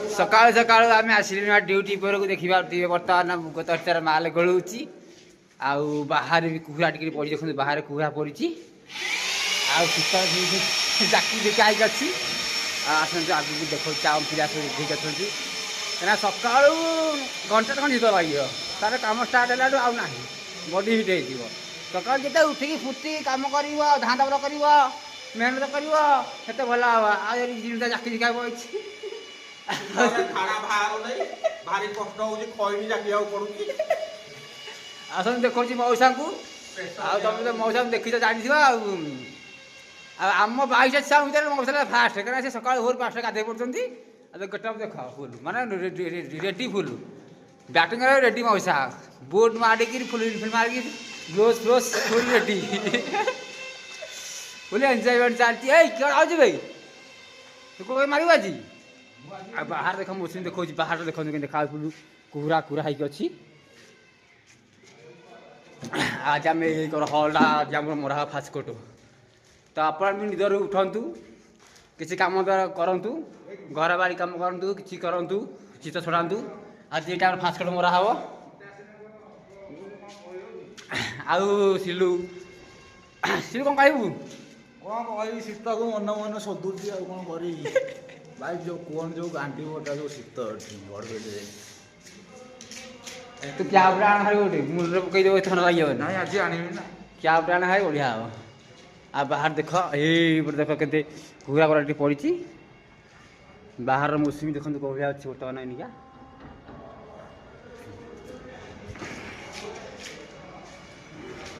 सकाल सकाल आम आसिल ड्यूटी पर देखा बर्तमान मुग तर्चार माल गलुची आउ बाहर भी कुहुरा टिके पड़ी देखते बाहर कुहुरा पड़ी शीत जाकी देखा अच्छी आसतु आगे देखो चाउन पिला सब ठीक अच्छा कहीं सका घंटे खंड शीत लगे तार कम स्टार्ट है आना बडी हिट हो सका जिते उठिकी फुर्ती कम कर धाँ दबर कर मेहनत करते भल हम जाकी जिका पड़ी आसन देखो मऊसा को तुम तो मऊसा देखी तो जानी आम 22 छुआ भर मऊसा फास्ट कहीं सका भोर 5 गाधे पड़ते गेट देख फुल माने रेडी फुल बैटिंग रेडी मऊसा बोट मारिकी फुल फिल्म मारिकी ग्लोज फ्लोज फुल रेडी फुल एंजॉयमेंट चलती है क्या आज भाई तो कोई मारू आज बाहर देख मौसम देखो बाहर देखो देखा कुहुरा कुहुरा है अच्छी आज आम हल्टा आज आम मरा फास्ट कोट तो आप निदर उठतु किसी कम करूँ घर बाड़ी कम करूँ कि करूँ शीत छड़ातु आज ये फास्ट कोट मरा हम आउ सिलु सिलु कौन कहबू कौन कह शीत को मन मन सदुची कौन करी भाई जो कौन जो गांधी बोटा जो शीत बढ़े तू क्या आना है गोटे मुझे पकई देव थंडा लगे ना आज आनबी ना क्या आना है बढ़िया हम आ बाहर देख ये देख के पूरा पड़ी बाहर मौसमी देखते कौन अच्छी बर्तमान इनिका